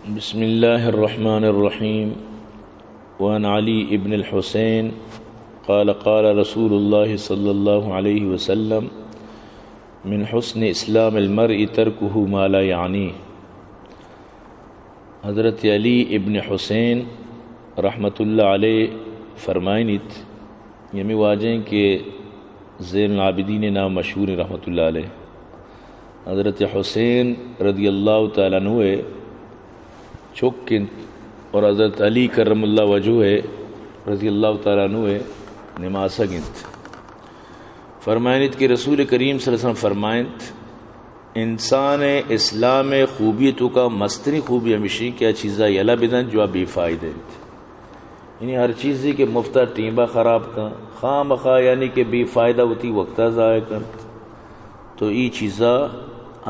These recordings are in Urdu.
بسم الله الرحمن الرحيم. وعن علي بن الحسين قال قال رسول الله صلى الله عليه وسلم من حسن اسلام المرء تركه ما لا يعنيه. حضرت علی ابن حسین رحمۃ اللہ علیہ فرمائنیت یمی واجہیں کہ زین العابدین نام مشہور رحمۃ اللہ علیہ. حضرت حسین رضی اللہ تعالیٰ عنہ چوکند اور حضرت علی کرم اللہ وجہ رضی اللہ تعالیٰ عنہ نمازہ گنت فرمائنیت کہ رسول کریم صلی اللہ علیہ وسلم فرمائنت انسان اسلام خوبیتو کا مستری خوبی ہمیشی کیا چیزا یلا بدن جو بے فائدے یعنی ہر چیزی کے مفتہ ٹیمبا خراب کا خواہ مخواہ یعنی کہ بے فائدہ ہوتی وقتہ ضائع کر تو ای چیزا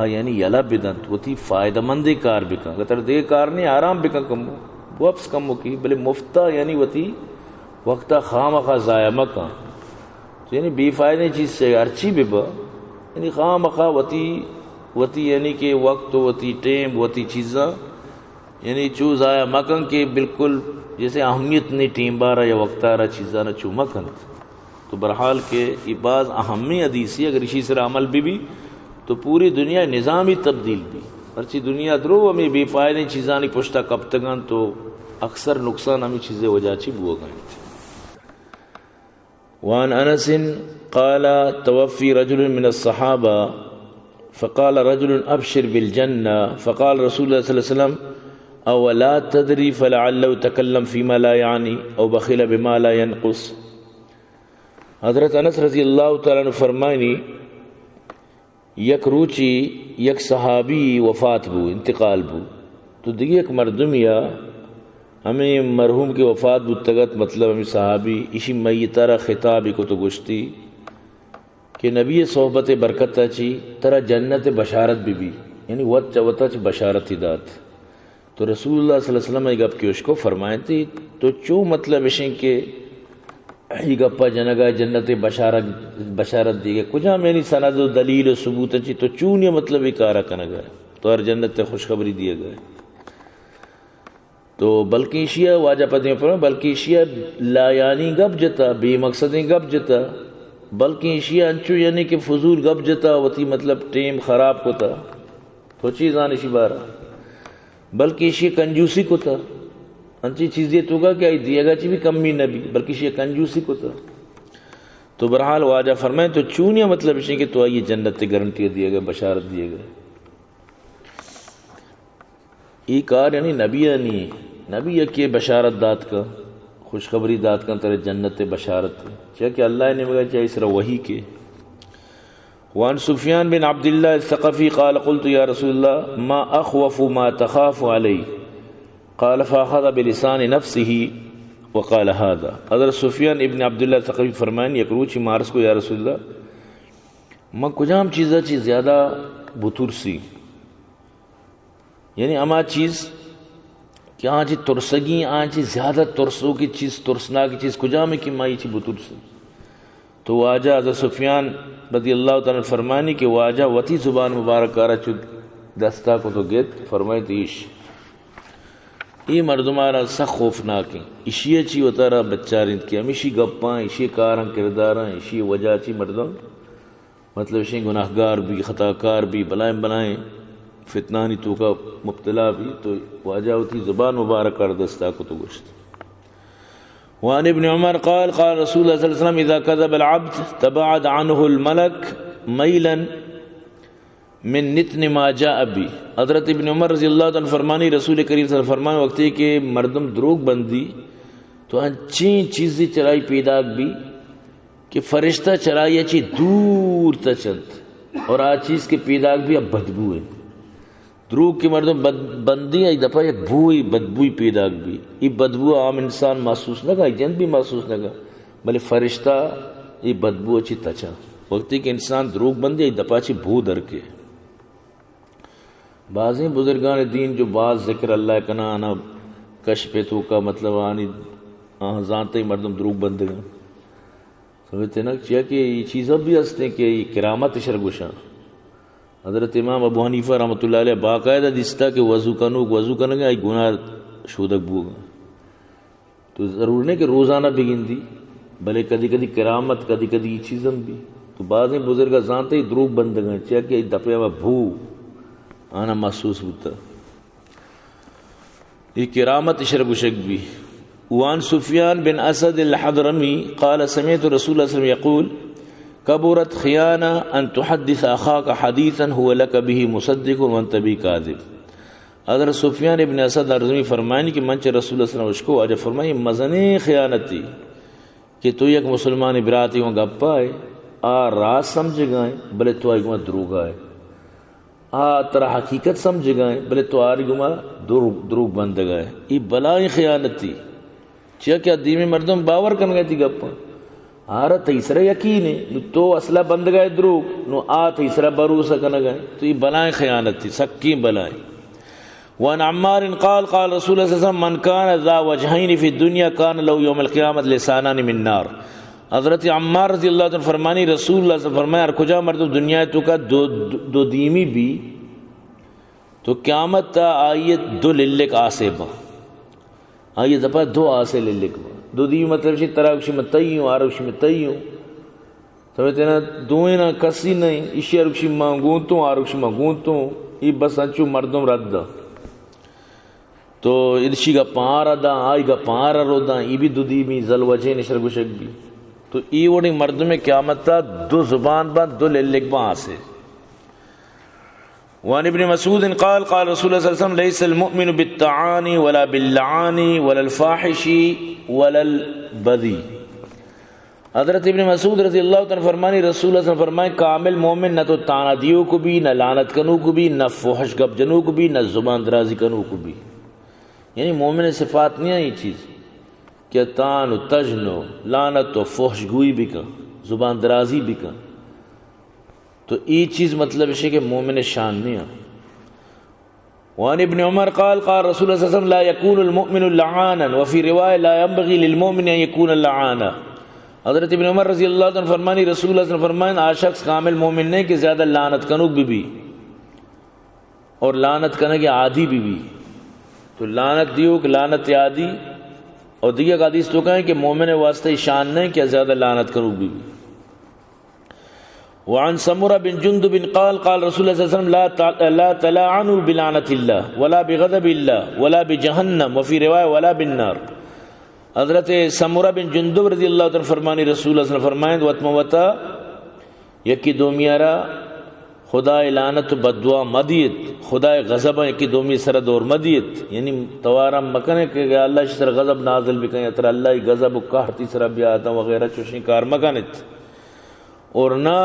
یعنی یلا بدن ہوتی فائدہ مندی کار بکا اگر دے کار نہیں آرام بکا کم وپس کم کی بلے مفتہ یعنی ہوتی وقتہ خواہ مخواہ ضائع مکا تو یعنی بے فائدہ چیز سے ارچی ببا یعنی خواہ مخواہ وتی یعنی کہ وقت وتی ٹیم وتی چیزاں یعنی چو ضائع مکن کے بالکل جیسے اہمیت نہیں ٹیم بارا یا وقت آ رہا چیزاں نہ چو مکن. تو برحال کے یہ بعض اہمی حدیثی اگر اسی طرح عمل بھی تو پوری دنیا نظامی تبدیل بھی ہرچی دنیا درو ہمیں بے فائدہ چیزاں نہیں پوچھتا کب تکن تو اکثر نقصان ہمیں چیزیں ہو جاچی بو گئیں. وعن انس قال توفی رجل من الصحابہ فقال رجل ابشر بالجنہ فقال رسول اللہ صلی اللہ علیہ وسلم او لا تدری فلعلہ تکلم فیما لا یعنی او بخل بما لا ينقص. حضرت انس رضی اللہ تعالیٰ عنہ فرمائنی یک روچی یک صحابی وفات بو انتقال بو تو دیگه ایک مردمیا ہمیں مرحوم کی وفات بو تگت مطلب ہمیں صحابی اسی میتارا خطابی کو تو گشتی کہ نبی صحبت برکت چی ترا جنت بشارت بھی یعنی وط چوتا چی بشارت دات. تو رسول اللہ صلی اللہ علیہ وسلم ایک گپ کی اس کو فرمائے تھی تو چو مطلب اشیں کہ ای گپا جنگا جنت بشارت دی گئے کجا میں نہیں سند و دلیل و ثبوت چی تو چون یہ مطلب اکارا کنگا تو ہر جنت خوشخبری دیے گئے. تو بلکہ شیعہ واجہ پتہ پر بلکہ شیعہ لا یعنی گپ جتا بے مقصدیں گپ جتا بلکہ شیعہ انچو یعنی کہ فضول گپ جتا وتی مطلب ٹیم خراب کو تا تو چیز آنے شی بارا بلکہ شیعہ کنجوسی کو تا انچی چیزیں تو گا کہ آئی دیا گا چی بھی کمی نبی بلکہ شیعہ کنجوسی کو تا. تو برحال واجہ فرمائے تو چونیا مطلب اس کہ تو آئیے جنت گارنٹی دیے گئے بشارت دیے گئے. یہ کار یعنی نبی یعنی نبی یکی بشارت دات کا خوشخبری دات کا ترے جنت بشارت چاہے کہ اللہ نے مگا چاہے اس طرح وحی کے. وعن سفیان بن عبداللہ الثقفی قال قلت یا رسول اللہ ما اخوف ما تخاف علی قال فاخذ بلسان نفسه وقال هذا. حضرت سفیان ابن عبداللہ الثقفی فرمائیں یک روچی مارس کو یا رسول اللہ میں کجام چیزا چیز زیادہ بطور سی یعنی اما چیز کہ آنچی ترسگی آنچی زیادہ ترسوں کی چیز ترسنا کی چیز کجا میں کہ مائی چی بطور سے. تو واجہ حضرت سفیان رضی اللہ تعالیٰ فرمانی کہ واجہ وتی زبان مبارک کارا چو دستا کو تو گیت فرمائی تیش یہ مردمارا سخ خوفناک ہیں اشیہ چی وطارا بچہ رند کی ہمیشی گپاں اشیہ کاراں کرداراں اشیہ وجہ چی مردم مطلب اشیہ گناہگار بھی خطاکار بھی بلائیں بلائیں فتنانی تو کا مبتلا بھی تو واجہ ہوتی زبان مبارک کر دستا کو تو گشت. وعن ابن عمر قال قال رسول اللہ صلی اللہ علیہ وسلم اذا كذب العبد تباعد عنه الملك میلا من نتن ما جاء بھی. حضرت ابن عمر رضی اللہ عنہ فرمانی رسول کریم صلی اللہ علیہ وسلم فرمانے وقت ہے کہ مردم دروغ بندی تو انچین چیزیں چرائی پیدا بھی کہ فرشتہ چرائی اچھی دور تا چند اور آج چیز کے پیدا بھی اب بدبو ہے دروغ کی مردم بندی ایک دفعہ ایک بھوئی بدبوئی پیدا بھی یہ بدبو عام انسان محسوس نہ گا جن بھی محسوس نہ گا بلے فرشتہ یہ بدبو اچھی تچا وقتی کہ انسان دروغ بندی ایک دفعہ اچھی بھو در کے. بعضیں بزرگان دین جو بعض ذکر اللہ کنا آنا کش پہ تو کا مطلب آنی زانتے ہی مردم دروغ بندے گا سمجھتے نا چاہیے کہ یہ چیزیں بھی ہستے ہیں کہ یہ کرامت شرگوشاں حضرت امام ابو حنیفہ رحمۃ اللہ علیہ باقاعدہ دستا کہ وضو کنگا ای گناہ شودک بوگا، تو ضرور نہیں کہ روزانہ بگن دی بلے کدی کدی کرامت کدی کدی چیزم بھی تو بعض بزرگ جانتے ہی دروگ بندگاں چاہ کہ دپے ہوا بھو آنا محسوس ہوتا یہ کرامت شرب شک بھی. وعن سفیان بن اسد الحضرمی قال سمعت رسول اللہ صلی اللہ علیہ وسلم یقول کبرت خیانہ ان تحدث اخاک حدیثا هو لک به مصدق وانت به کاذب. حضرت سفیان ابن اسد الحضرمی فرمائیں کہ منچ رسول اللہ صلی اللہ علیہ وسلم کو آج فرمائیں مزنی خیانتی کہ تو یک مسلمان براتی ہوں گپا ہے آ راز سمجھ گائیں بلے تو آئی گما دروگ آئے، آ ترا حقیقت سمجھ گائیں بلے تو آئی گما دروگ بند گئے. یہ بلائی خیانتی چاہ کیا دیمی مردم باور کن گئے تھی گپا آرہ تیسرا یقین ہے تو اصلہ بند گئے دروگ نو آ تیسرا بروسہ کن گئے، تو یہ بلائی خیانت تھی سکی بلائی. وان عمار قال قال رسول اللہ صلی اللہ علیہ وسلم من کان ذا وجہین فی الدنیا کان لو یوم القیامت لسانان من نار. حضرت عمار رضی اللہ عنہ فرمانی رسول اللہ صلی اللہ علیہ وسلم فرمایا اور کجا مرد دنیا تو کا دو دیمی بھی تو قیامت تا آیت دو للک آسے با آیت دپا دو آسے للک با دو دیمی مطلب شی تراکشی میں تیوں آرکشی میں تیوں سمجھتے نا دوئیں نا کسی نہیں اسی آرکشی مانگونتوں آرکشی مانگونتوں یہ بس انچو مردم رد دا تو ادشی کا پارا دا آئی کا پارا رو دا یہ بھی دو دیمی ذلوجہ نشر گشک بھی تو ای وڑی مرد میں قیامت تا دو زبان با دو للک با آسے. وان ابن مسعود قال قال رسول اللہ صلی اللہ علیہ وسلم لیس المؤمن بالتعانی ولا باللعانی ولا الفاحشی ولا البذی. حضرت ابن مسعود رضی اللہ عنہ فرمانی رسول اللہ صلی اللہ علیہ وسلم فرمائے کامل مومن نہ تو تانا دیو کو بھی نہ لعنت کنو کو بھی نہ فحش گپ جنو کو بھی نہ زبان درازی کنو کو بھی. یعنی مومن صفات نہیں ہے یہ چیز کہ تان و تجن و لعنت و فحش گوئی بھی کا زبان درازی بھی کا، تو یہ چیز مطلب ہے کہ مومن شان نہیں ہے. وان ابن عمر قال قال رسول اللہ صلی اللہ علیہ وسلم لا يكون المؤمن لعانا وفي روایہ لا ينبغي للمؤمن ان يكون لعانا. حضرت ابن عمر رضی اللہ عنہ فرمانی رسول اللہ صلی اللہ علیہ وسلم فرمائیں آ شخص کامل مومن نہیں کہ زیادہ لعنت کنوک بھی اور لعنت کرنے کے عادی بھی تو لعنت دیو کہ لعنت عادی اور دیگر حدیث تو کہیں کہ مومن واسطے شان نہیں کہ زیادہ لعنت کرو بھی. وعن سمرہ بن جندب قال قال رسول اللہ صلی اللہ علیہ وسلم لا تلعنوا بلعنت اللہ ولا بغضب اللہ ولا بجہنم وفی روایہ ولا بالنار. حضرت سمرہ بن جندب رضی اللہ عنہ فرمانی رسول اللہ صلی اللہ علیہ وسلم فرمائیں وطموتا یکی دومیارا خدا لعنت بددعا مدیت خدا غضب یکی دومی سر دور مدیت یعنی توارا مکنے کہ اللہ سر غضب نازل بکیں اتر اللہ غضب و قہر تیسرا بیاتا وغیرہ چوشیں کار مکانت اور نہ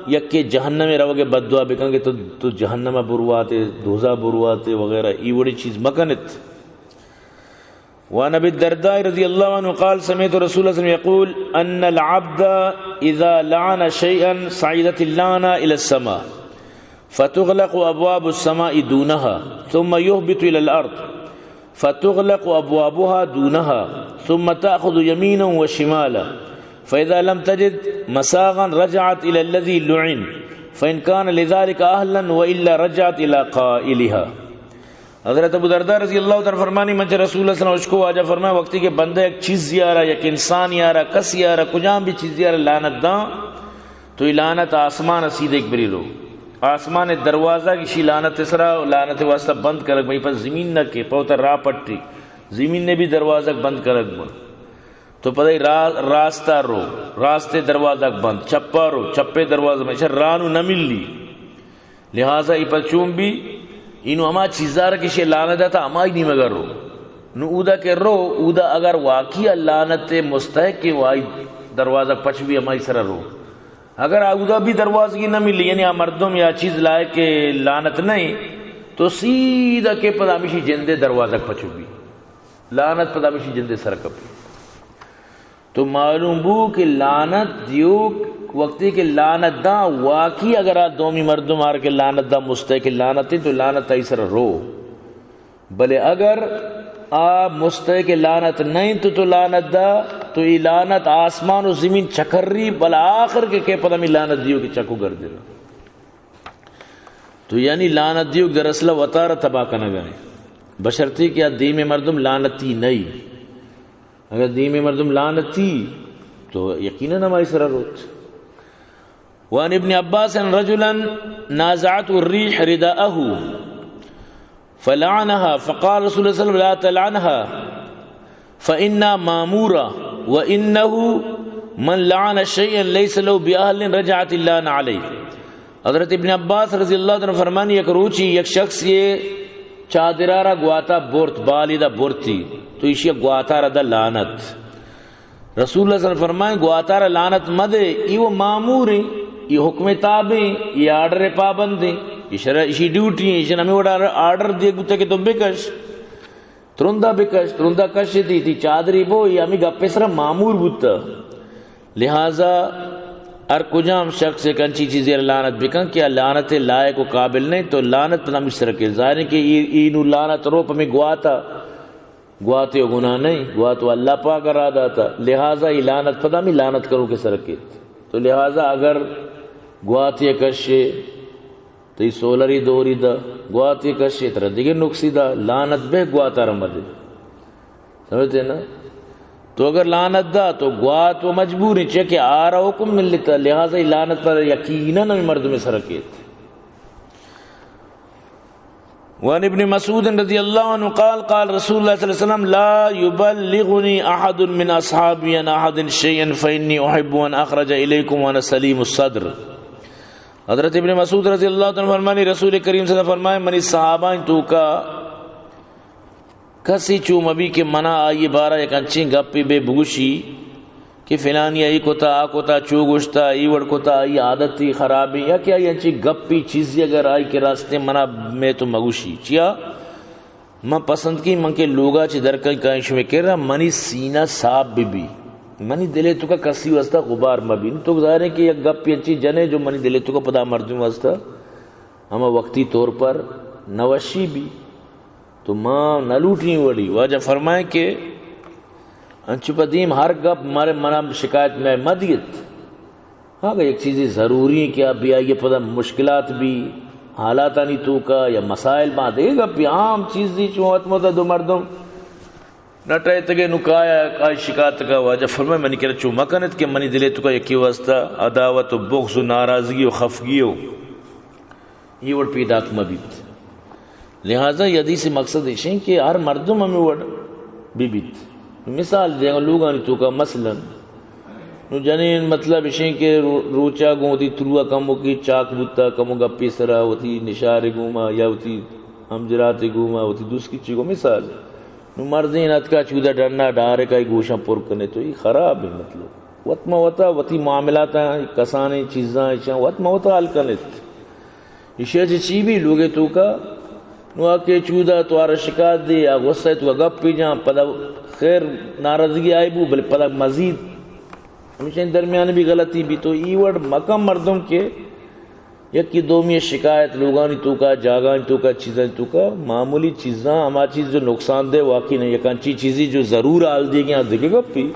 یکی جہنم روگے بددعا بکیں گے تو جہنم برواتے دوزہ برواتے وغیرہ ای وڑی چیز مکانت. وعن ابی الدرداء رضی اللہ عنہ قال سمعت رسول اللہ صلی اللہ علیہ وسلم یقول ان العبد اذا لعن شيئا صعدت اللعنة الى السماء فتغلق ابواب السماء دونها ثم يهبط الى الارض فتغلق ابوابها دونها ثم تاخذ يمينا وشمالا فاذا لم تجد مساغا رجعت الى الذي لعن فان كان لذلك اهلا والا رجعت الى قائلها. حضرت ابو درداء رضی اللہ عنہ فرمانی منچ رسول اللہ صلی اللہ علیہ وسلم کو آجا فرمایا وقتی کہ بندہ ایک چیز یارا یک انسان یارا کس یارا کجام بھی چیز یارا لعنت دا تو یہ لعنت آسمان سید ایک بری رو آسمان دروازہ کسی لعنت اسرا لعنت واسطہ بند کرک بھئی پر زمین نہ کے پوتا راہ پٹی زمین نے بھی دروازہ بند کرک با تو پتہ راستہ رو راستے دروازہ بند چپا رو چپے دروازہ میں رانو نہ مل لی لہٰذا ای پر چوم بھی انو ہما چیزارا کسی لعنت تا ہمائی نہیں مگر رو نو اودا کے رو اودا اگر واقعی لعنت مستحق کی وائی دروازہ پچ بھی ہمائی سر رو اگر اودا بھی دروازہ کی نہ ملی یعنی مردم یا چیز لائے کہ لعنت نہیں تو سیدھا کے پدامیشی جندے دروازہ پچو بھی لعنت پدامیشی جندے سر کپی. تو معلوم بو کہ لعنت دیو وقتی کہ لعنت دا واقعی اگر آ دومی مردم آر کے لعنت دا مستحق لعنت تو لعنت ایسر رو بلے اگر آ مستحق لعنت نہیں تو لعنت دا تو یہ لعنت آسمان و زمین چکر رہی بل آخر کے پتہ میں لعنت دیو کہ چکو گر دے رہا. تو یعنی لعنت دیو در اصل وطار تباہ کنه گئے بشرطی کہ دیم مردم لعنتی نہیں. اگر دیم مردم لعنتی تو یقیناً ہماری سرا روت. وعن ابن عباس رجلا نازعت الريح رداءه فلعنها فقال رسول الله صلى الله عليه وسلم لا تلعنها فإنها مامورة وإنه من لعن شيئا ليس له بأهل رجعت اللعن عليه. حضرت ابن عباس رضی اللہ عنہ فرمانی یک روچی یک شخص یہ چادرارا گواتا بورت بالی دا بورتی تو اسی گواتارا دا لعنت. رسول اللہ صلی اللہ علیہ وسلم فرمائیں گواتارا لعنت مدے یہ وہ معمور ہیں، یہ حکم تابع، یہ آرڈر پابند ہیں، یہ شرع اسی ڈیوٹی ہیں. اسی ہمیں آرڈر دیا گتا کہ تم بکش ترندہ کش تھی چادری بو یہ ہمیں گپے سرا معمور بتا. لہذا ار کجام شخص ایک انچی چیزیں لعنت بکن کیا لعنت لائق و قابل نہیں تو لعنت پتہ مجھ سر کے ظاہر ہے کہ اینو لعنت روپ ہمیں گواتے ہو گناہ نہیں، گواتو اللہ پاک ارادہ تھا. لہذا یہ لعنت پتہ میں لعنت کرو کے سر کے تو لہذا اگر گواتے کشے تو یہ سولری دوری دا گواتے کشے ترہ دیگر نقصی دا لعنت بے گواتا رمدے سمجھتے نا. تو اگر لعنت دا تو گوات و مجبوری چاہے کہ آ رہا حکم مل لیتا. لہذا لعنت پر یقیناً مرد میں سرکیت. وعن ابن مسعود رضی اللہ عنہ قال قال رسول اللہ صلی اللہ علیہ وسلم لا يبلغني احد من اصحابي عن احد شيئا فاني احب ان اخرج اليكم وانا سلیم الصدر. حضرت ابن مسعود رضی اللہ عنہ فرمانی رسول کریم صلی اللہ علیہ وسلم فرمائے منی صحابہ تو کا کسی چو مبی کے منع آئی بارہ ایک انچی گپی بے بگوشی کہ فلانی آئی کتا آ کتا چو گوشتا ای وڑ کتا آئی عادتی خرابی یا کیا یہ انچی گپی چیزی اگر آئی کے راستے منع میں تو مگوشی چیا میں پسند کی من کے لوگا چی درکن کائنش میں کہہ رہا منی سینہ صاحب بھی منی دلے تو کا کسی واسطہ غبار مبین تو ظاہر ہے کہ یہ گپی انچی جنے جو منی دلے تو کا پدا مردوں واسطہ ہمیں وقتی طور پر نوشی بھی تو ماں نہ لوٹنی وڑی. واجہ فرمائے کہ انچو پدیم ہر گپ مارے منا شکایت میں مدیت ہاں کہ ایک چیزیں ضروری ہیں کہ اب بھی آئیے پتہ مشکلات بھی حالات آنی تو کا یا مسائل بات ہے گپ بھی عام چیز دی چوہت موتا دو مردم نٹائے تگے نکایا کائی شکایت کا. واجہ فرمائے منی کہہ رہا چو مکنت کہ منی دلے تو کا یکی واسطہ عداوت و بغض و ناراضگی و خفگی ہو یہ وڑ پیداک مبیت. لہذا یہ حدیث مقصد ہے کہ ہر مردم ہمیں وڑ بیت مثال دیں گا لوگاں تو کا مثلا نو جنین مطلب ہے کہ روچا گو ہوتی تروا کمو کی چاک بوتا کمو گپی سرا ہوتی نشار گوما یا ہوتی ہمجرات گوما ہوتی دوس کی چیگو مثال نو مردین اتکا چودہ ڈرنا ڈارے کا گوشاں پر کرنے تو یہ خراب ہے. مطلب وطمہ وطا وطی معاملات کسانے چیزاں وطمہ وطا حل کرنے یہ چی بھی لوگے تو کا نو آکے چودہ تو آرہ شکایت دے یا غصہ تو گپ پی جاں پدا خیر ناراضگی آئی بو بلے پدا مزید ہمیشہ درمیان بھی غلطی بھی تو ای وڑ مکم مردم کے یکی دومی شکایت لوگانی تو کا جاگانی تو کا چیزیں تو کا معمولی چیزاں ہما چیز جو نقصان دے واقعی نہیں یکانچی چیزی جو ضرور آل دی گیا دیکھے گپ پی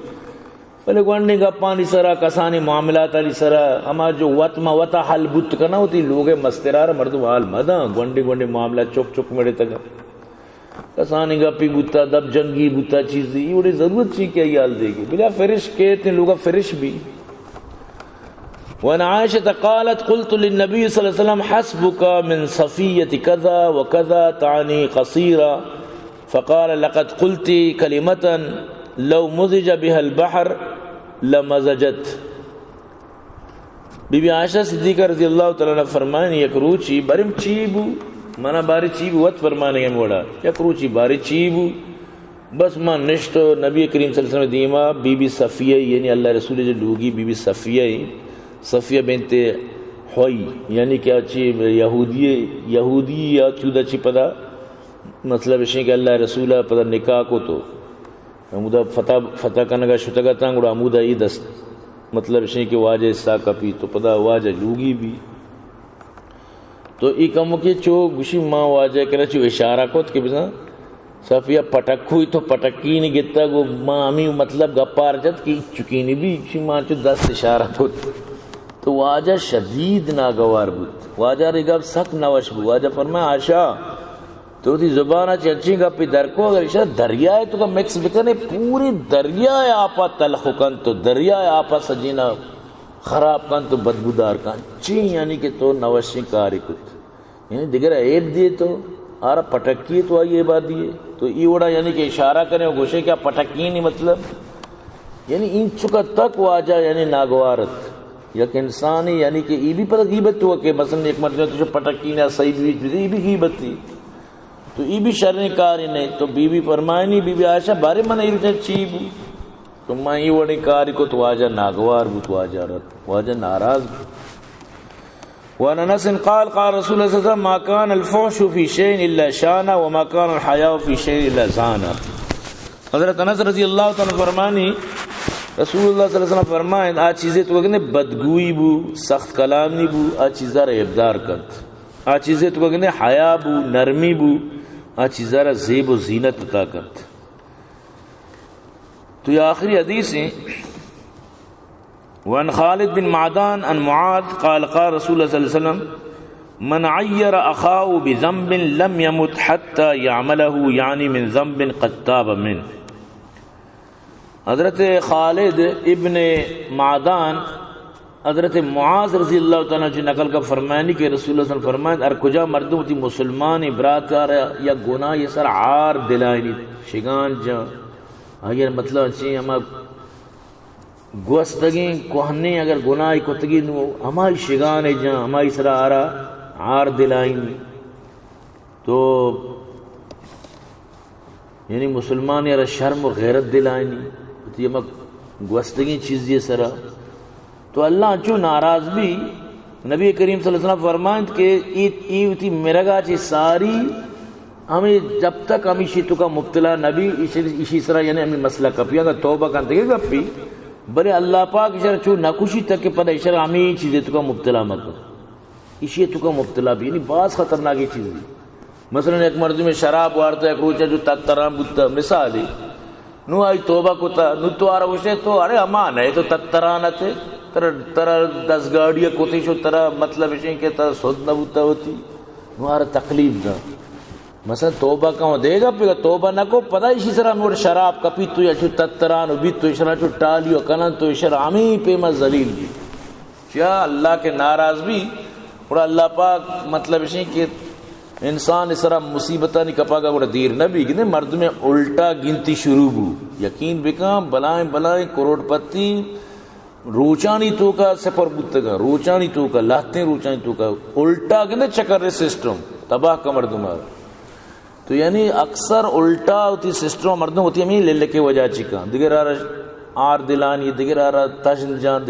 پہلے گوانڈی گپانی سرا کسانی معاملات علی سرا اما جو وطمہ وطا حل بوت کرنا ہوتی لوگے مسترار مردم حال مداں گوانڈی معاملات چک چک میڑے تگا کسانی گپی بوتا دب جنگی بوتا چیزی یہ بڑی ضرورت چی کیا یہ حال دے گی بلا فرش کہتے ہیں لوگا فرش بھی. وَأَنْ عَائِشَةَ قَالَتْ قُلْتُ لِلنَّبِيِّ صلی اللہ علیہ وسلم حَسْبُكَ مِنْ صَفِيَّةِ كَذَا وَكَذَا تَعْنِي قَصِيرًا فَقَالَ لَقَدْ قُلْتِ كَلِمَةً لَوْ مُزِجَ بِهَا الْبَحْرِ لَمَزَجَتْ. بی بی عائشہ صدیقہ رضی اللہ تعالیٰ عنہ فرمائیں یک روچی برم چیبو مانا باری چیبو وقت فرمانے گئے موڑا یک روچی باری چیبو بس ماں نشتو نبی کریم صلی اللہ علیہ وسلم دیما بی بی صفیہ یعنی اللہ رسول جو لوگی بی بی صفیہ بنت ہوئی یعنی کیا چی یہودی یا چودہ چی پدا مطلب ہے کہ اللہ رسولہ پدا نکاح کو تو امودہ فتح کنگا شتگا تانگوڑا امودہ ای دست مطلب ہے کہ واجہ ساکا پی تو پدا واجہ لوگی بھی تو ای کمو کی چو گوشی ماں واجہ کرا چو اشارہ کوت کہ بزا صفیہ پٹک ہوئی تو پٹکینی گتا گو ماں امی مطلب گپار جت کی چکینی بھی چی ماں چو دست اشارہ ہوت تو واجہ شدید ناگوار بود، واجہ رگاب سخت نوش بود. واجہ فرمایا آشا تو دی زبانہ چچی گا پی درکو اگر اشارہ دریائے تو کا مکس بکنے پوری دریائے آپا تلخ کن تو دریائے آپا سجینہ خراب کن تو بدبودار کن چی یعنی کہ تو نوشی کاری کت یعنی دیگر عیب دیے تو آرہ پٹکی تو آئی عیبا دیے تو ای وڑا یعنی کہ اشارہ کریں گوشے کیا پٹکی نہیں مطلب یعنی ان چکا تک واجہ یعنی ناگوارت یک انسانی یعنی کہ ای بھی پر غیبت ہوا کہ مثلا ایک مرتبہ تجھے پٹکی نہ صحیح بھی ای بھی غیبت تھی تو ای بھی شرن کاری نہیں تو بی بی فرمائے نہیں بی بی عائشہ بارے من ای رچن چی بو تو میں ای وڑی کاری کو تو واجہ ناگوار بو تو واجہ ناراض بو. وعن انس قال قال رسول اللہ صلی اللہ علیہ وسلم ما كان الفحش في شيء الا شانا وما كان الحياء في شيء الا زانا. حضرت انس رضی اللہ تعالی فرمانی رسول اللہ صلی اللہ علیہ وسلم فرمائیں آ چیزیں تو کہنے بدگوئی بو سخت کلامی بو آ چیزیں ابدار کرت آ چیزیں تو کہنے حیا بو نرمی بو آ چیزیں زیب و زینت عطا کرت. تو یہ آخری حدیث ہیں. وعن خالد بن معدان عن معاذ قال قال رسول اللہ صلی اللہ علیہ وسلم من عیر اخاه بذنب لم يمت حتى يعمله یعنی من ذنب قد تاب منه. حضرت خالد ابن معدان حضرت معاذ رضی اللہ تعالیٰ جو نقل کا فرمانی کہ رسول اللہ صلی اللہ علیہ وسلم فرمائیں ار کجا مردم تی مسلمان برات کر یا گناہ یہ سر عار دلائنی شگان جا اگر مطلب اچھی ہما گوستگیں کوہنی اگر گناہ کتگی نو ہماری شگان جا ہماری سر آرہ عار دلائنی تو یعنی مسلمان یا شرم و غیرت دلائنی یہ گوستگی چیز یہ سرا تو اللہ چو ناراض بھی نبی کریم صلی اللہ علیہ وسلم فرمائیں کہ ایتی مرگا چی ساری ہمیں جب تک ہمیں شیطو کا مبتلا نبی اسی سرا یعنی ہمیں مسئلہ کپی اگر توبہ کرتے گئے گپی بلے اللہ پاک اشارہ چو نکوشی تک کہ پتہ اشارہ ہمیں چیزیں تو کا مبتلا مکر اسی تو کا مبتلا بھی یعنی بعض خطرناکی چیز بھی مثلا ایک مرد میں شراب وارتا ہے ایک روچہ جو تک ترام بودتا مثالی نو آئی توبہ کو تا نو تو آرہ وشے تو ارے امان ہے تو تترانت ہے ترہ 10 گاڑیاں کوتی شو ترہ مطلب اشیں کہ ترہ سود نبوتا ہوتی نو آرہ تقلیب دا مثلا توبہ کہاں دے گا پھر توبہ نہ کو پتہ اسی طرح نور شراب کپی تو یا چھو تتران بیت تو اشرا چھو ٹالیو کنن تو اشرا ہمیں پیما ذلیل بھی کیا اللہ کے ناراض بھی اور اللہ پاک مطلب اشیں کہ انسان اس طرح مصیبتہ نہیں کپا گا بڑا دیر نبی کہ مرد میں الٹا گنتی شروع ہو یقین بکام بلائیں بلائیں کروڑ پتی روچانی تو کا سفر بودتا روچانی تو کا لاتے روچانی تو کا الٹا گندے چکر رہے سسٹم تباہ کا مردم آرہا تو یعنی اکثر الٹا ہوتی سسٹم مردم ہوتی ہمیں لے لے کے وجہ چکا دیگر آرہ آر دلانی دیگر آرہ تشن جان